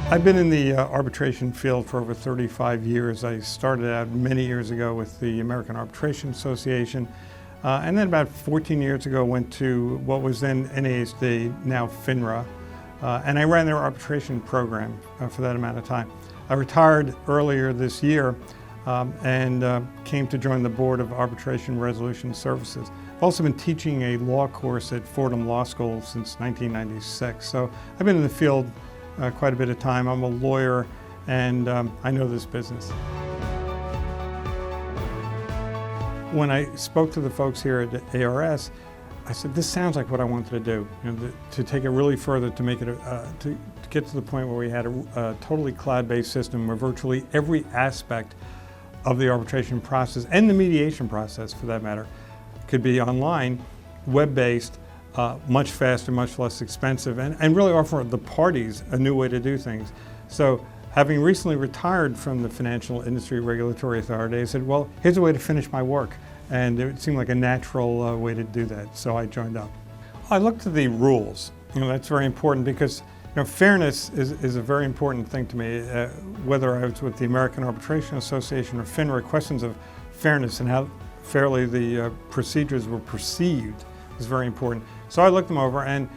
I've been in the arbitration field for over 35 years. I started out many years ago with the American Arbitration Association, and then about 14 years ago went to what was then NASD, now FINRA, and I ran their arbitration program for that amount of time. I retired earlier this year and came to join the Board of Arbitration Resolution Services. I've also been teaching a law course at Fordham Law School since 1996, so I've been in the field quite a bit of time. I'm a lawyer and I know this business. When I spoke to the folks here at ARS, I said, this sounds like what I wanted to do, to take it really further, to make it, to get to the point where we had a totally cloud-based system where virtually every aspect of the arbitration process and the mediation process, for that matter, could be online, web-based, much faster, much less expensive, and really offer the parties a new way to do things. So having recently retired from the Financial Industry Regulatory Authority, I said, well, here's a way to finish my work. And it seemed like a natural way to do that, so I joined up. I looked at the rules. That's very important because fairness is a very important thing to me. Whether I was with the American Arbitration Association or FINRA, questions of fairness and how fairly the procedures were perceived was very important. So I looked them over and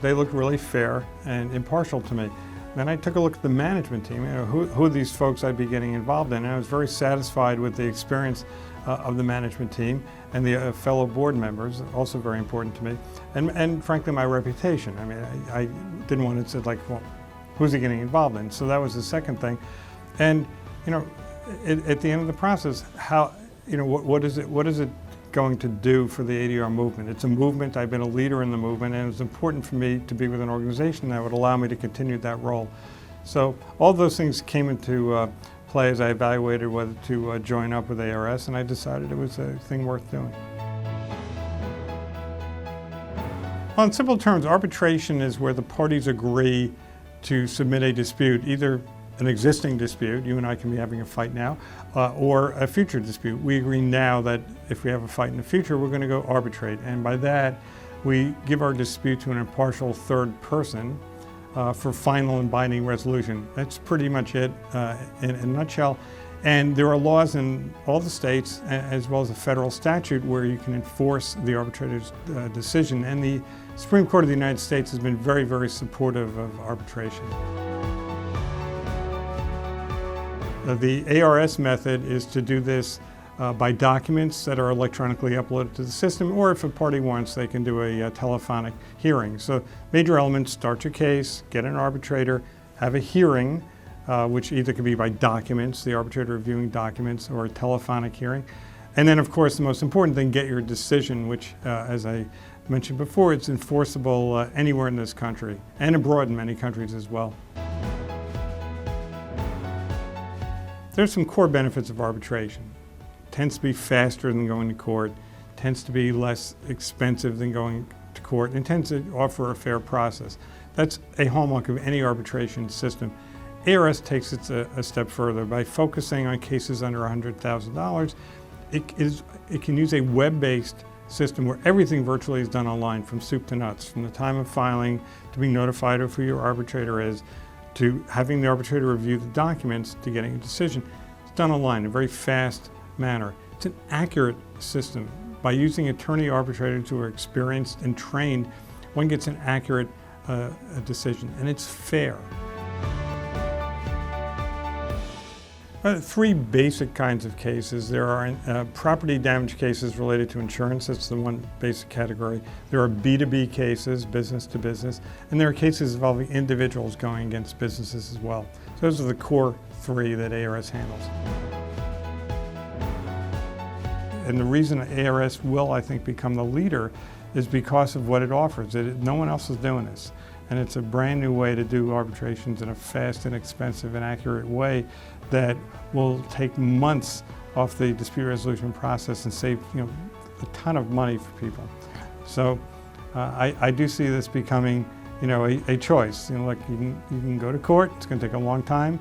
they looked really fair and impartial to me. Then I took a look at the management team, who these folks I'd be getting involved in, and I was very satisfied with the experience of the management team and the fellow board members, also very important to me, and frankly my reputation. I mean, I didn't want to say like, well, who's he getting involved in? So that was the second thing. And at the end of the process, what is it going to do for the ADR movement? It's a movement. I've been a leader in the movement, and it's important for me to be with an organization that would allow me to continue that role. So all those things came into play as I evaluated whether to join up with ARS, and I decided it was a thing worth doing. Well, in simple terms, arbitration is where the parties agree to submit a dispute, either an existing dispute, you and I can be having a fight now, or a future dispute. We agree now that if we have a fight in the future, we're going to go arbitrate. And by that, we give our dispute to an impartial third person for final and binding resolution. That's pretty much it in a nutshell. And there are laws in all the states, as well as a federal statute, where you can enforce the arbitrator's decision. And the Supreme Court of the United States has been very, very supportive of arbitration. The ARS method is to do this by documents that are electronically uploaded to the system, or if a party wants, they can do a telephonic hearing. So major elements: start your case, get an arbitrator, have a hearing, which either could be by documents, the arbitrator reviewing documents, or a telephonic hearing. And then, of course, the most important thing, get your decision, which, as I mentioned before, it's enforceable anywhere in this country, and abroad in many countries as well. There's some core benefits of arbitration. It tends to be faster than going to court, tends to be less expensive than going to court, and tends to offer a fair process. That's a hallmark of any arbitration system. ARS takes it a step further. By focusing on cases under $100,000, it can use a web-based system where everything virtually is done online, from soup to nuts, from the time of filing to being notified of who your arbitrator is, to having the arbitrator review the documents, to getting a decision. It's done online in a very fast manner. It's an accurate system. By using attorney arbitrators who are experienced and trained, one gets an accurate decision, and it's fair. Three basic kinds of cases. There are property damage cases related to insurance. That's the one basic category. There are B2B cases, business to business, and there are cases involving individuals going against businesses as well. So those are the core three that ARS handles. And the reason ARS will, I think, become the leader is because of what it offers. No one else is doing this. And it's a brand new way to do arbitrations in a fast, inexpensive, and accurate way that will take months off the dispute resolution process and save a ton of money for people. So I do see this becoming a choice. Like you can go to court, it's going to take a long time,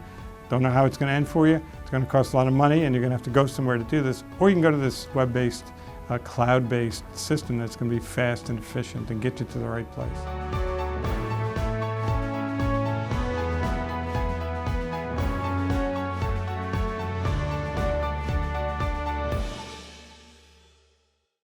don't know how it's going to end for you, it's going to cost a lot of money, and you're going to have to go somewhere to do this, or you can go to this web-based, cloud-based system that's going to be fast and efficient and get you to the right place.